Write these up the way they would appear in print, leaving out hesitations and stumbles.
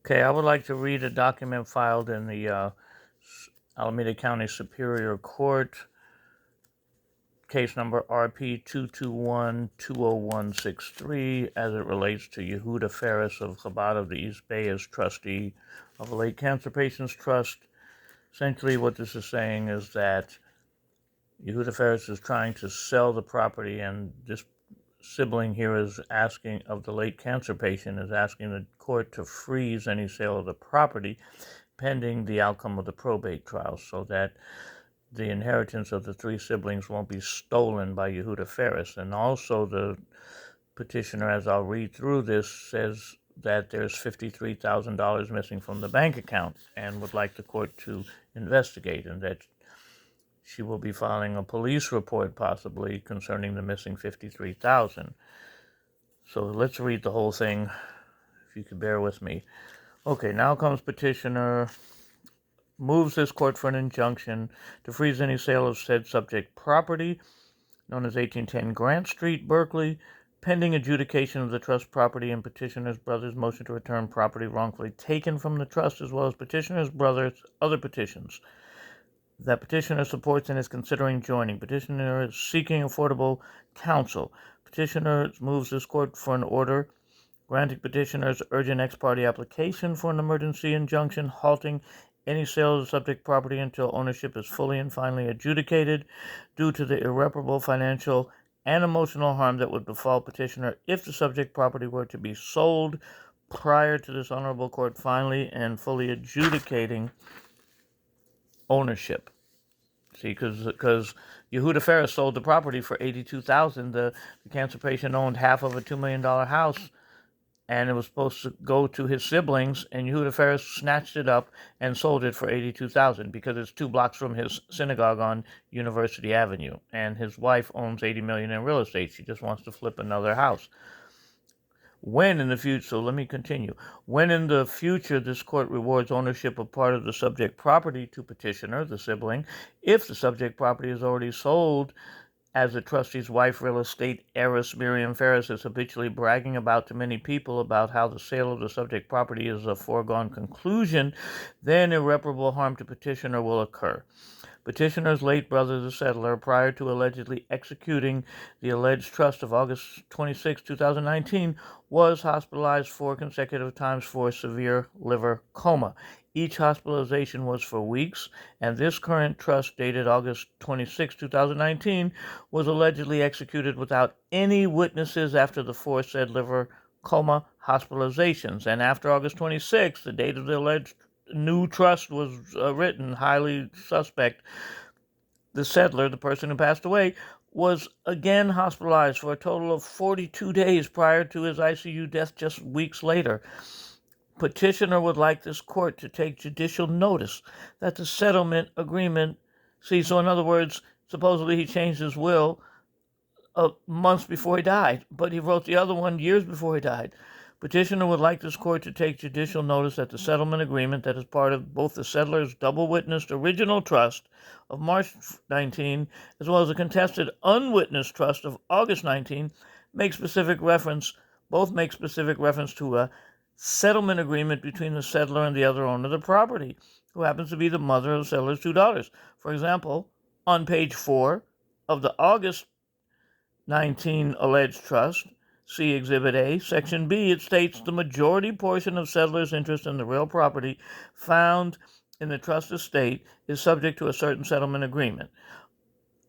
Okay, I would like to read a document filed in the Alameda County Superior Court, case number RP 221-20163, as it relates to Yehuda Ferris of Chabad of the East Bay as trustee of a late cancer patient's trust. Essentially, what this is saying is that Yehuda Ferris is trying to sell the property, and this sibling here is asking of the late cancer patient is asking the court to freeze any sale of the property pending the outcome of the probate trial, so that the inheritance of the three siblings won't be stolen by Yehuda Ferris. And also, the petitioner, as I'll read through this, says that there's $53,000 missing from the bank account and would like the court to investigate, and that she will be filing a police report possibly concerning the missing $53,000. So let's read the whole thing, if you could bear with me. Okay, now comes petitioner, moves this court for an injunction to freeze any sale of said subject property, known as 1810 Grant Street, Berkeley, pending adjudication of the trust property and petitioner's brother's motion to return property wrongfully taken from the trust, as well as petitioner's brother's other petitions that petitioner supports and is considering joining. Petitioner is seeking affordable counsel. Petitioner moves this court for an order granting petitioner's urgent ex parte application for an emergency injunction, halting any sale of the subject property until ownership is fully and finally adjudicated, due to the irreparable financial and emotional harm that would befall petitioner if the subject property were to be sold prior to this honorable court finally and fully adjudicating ownership. See, because Yehuda Ferris sold the property for $82,000. The cancer patient owned half of a $2 million house, and it was supposed to go to his siblings, and Yehuda Ferris snatched it up and sold it for $82,000 because it's 2 blocks from his synagogue on University Avenue, and his wife owns $80 million in real estate. She just wants to flip another house. When in the future, so let me continue. When in the future this court rewards ownership of part of the subject property to petitioner, the sibling, if the subject property is already sold, as the trustee's wife, real estate heiress Miriam Ferris, is habitually bragging about to many people about how the sale of the subject property is a foregone conclusion, then irreparable harm to petitioner will occur. Petitioner's late brother, the settler, prior to allegedly executing the alleged trust of August 26, 2019, was hospitalized 4 consecutive times for severe liver coma. Each hospitalization was for weeks, and this current trust, dated August 26, 2019, was allegedly executed without any witnesses after the 4 said liver coma hospitalizations. And after August 26, the date of the alleged new trust was written, highly suspect, the settler, the person who passed away, was again hospitalized for a total of 42 days prior to his ICU death just weeks later. Petitioner would like this court to take judicial notice that the settlement agreement, so in other words, supposedly he changed his will months before he died, but he wrote the other one years before he died. Petitioner would like this court to take judicial notice that the settlement agreement that is part of both the settler's double-witnessed original trust of March 19, as well as a contested unwitnessed trust of August 19, both make specific reference to a settlement agreement between the settler and the other owner of the property, who happens to be the mother of the settler's 2 daughters. For example, on page 4 of the August 19 alleged trust, see Exhibit A, Section B, it states the majority portion of settler's interest in the real property found in the trust estate is subject to a certain settlement agreement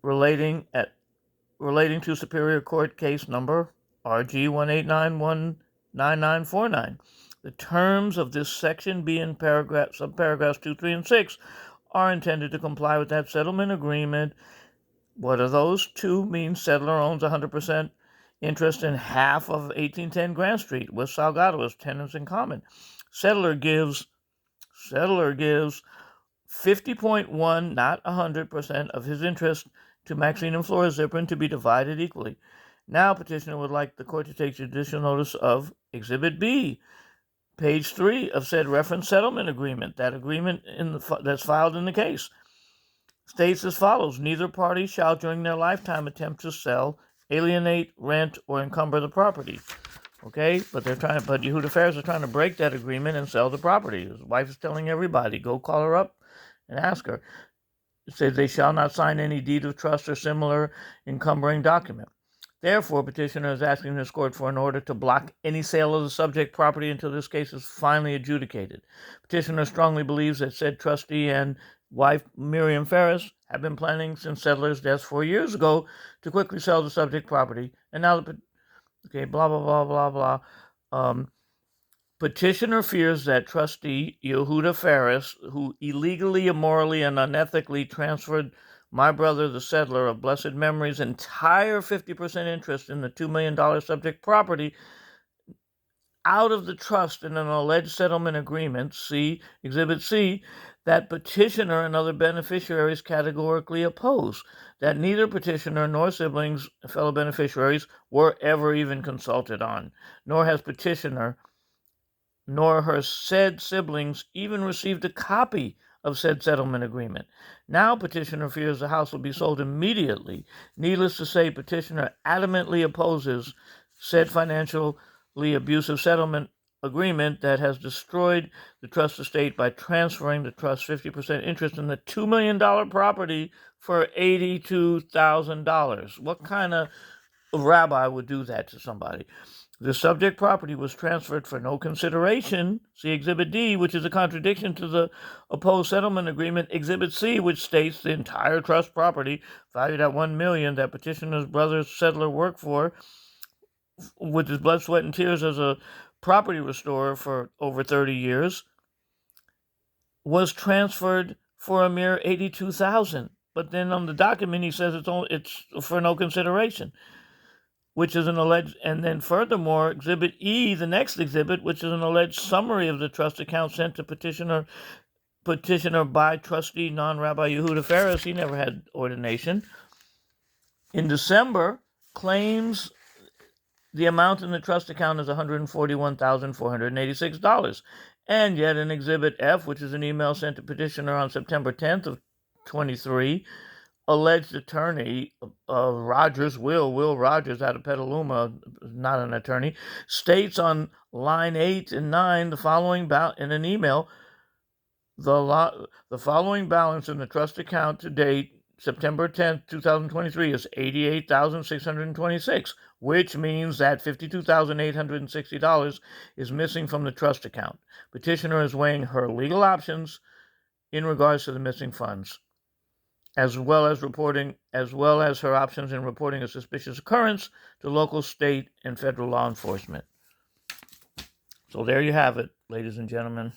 relating to Superior Court case number RG 189-19949. The terms of this Section B in subparagraphs 2, 3, and 6 are intended to comply with that settlement agreement. What are those? 2 means settler owns 100% interest in half of 1810 Grant Street with Salgado as tenants in common. Settler gives 50.1, not 100%, of his interest to Maxine and Flora Ziprin to be divided equally. Now, petitioner would like the court to take judicial notice of Exhibit B, page 3 of said reference settlement agreement. That agreement that's filed in the case states as follows: neither party shall during their lifetime attempt to sell, alienate, rent, or encumber the property. Okay, but Yehuda Ferris is trying to break that agreement and sell the property. His wife is telling everybody, go call her up and ask her. It says they shall not sign any deed of trust or similar encumbering document. Therefore, petitioner is asking this court for an order to block any sale of the subject property until this case is finally adjudicated. Petitioner strongly believes that said trustee and wife Miriam Ferris have been planning since settlers' deaths 4 years ago to quickly sell the subject property, and now blah blah blah blah blah. Petitioner fears that trustee Yehuda Ferris, who illegally, immorally, and unethically transferred my brother, the settler of blessed memory's entire 50% interest in the $2 million subject property out of the trust in an alleged settlement agreement, see Exhibit C, that petitioner and other beneficiaries categorically oppose, that neither petitioner nor siblings, fellow beneficiaries, were ever even consulted on, nor has petitioner nor her said siblings even received a copy of said settlement agreement. Now petitioner fears the house will be sold immediately. Needless to say, petitioner adamantly opposes said financially abusive settlement agreement that has destroyed the trust estate by transferring the trust's 50% interest in the $2 million property for $82,000. What kind of rabbi would do that to somebody? The subject property was transferred for no consideration, see Exhibit D, which is a contradiction to the opposed settlement agreement, Exhibit C, which states the entire trust property, valued at $1 million, that petitioner's brother's settler worked for, with his blood, sweat, and tears as a property restorer for over 30 years, was transferred for a mere $82,000. But then on the document, he says it's for no consideration, which is an alleged, and then furthermore, Exhibit E, the next exhibit, which is an alleged summary of the trust account sent to petitioner by trustee non-Rabbi Yehuda Ferris, he never had ordination, in December, claims the amount in the trust account is $141,486. And yet in Exhibit F, which is an email sent to petitioner on September 10th of 23, alleged attorney Rogers, Will Rogers out of Petaluma, not an attorney, states on line 8 and 9 the following in an email, the following balance in the trust account to date, September 10th, 2023, is $88,626, which means that $52,860 is missing from the trust account. Petitioner is weighing her legal options in regards to the missing funds, as well as her options in reporting a suspicious occurrence to local, state, and federal law enforcement. So there you have it, ladies and gentlemen.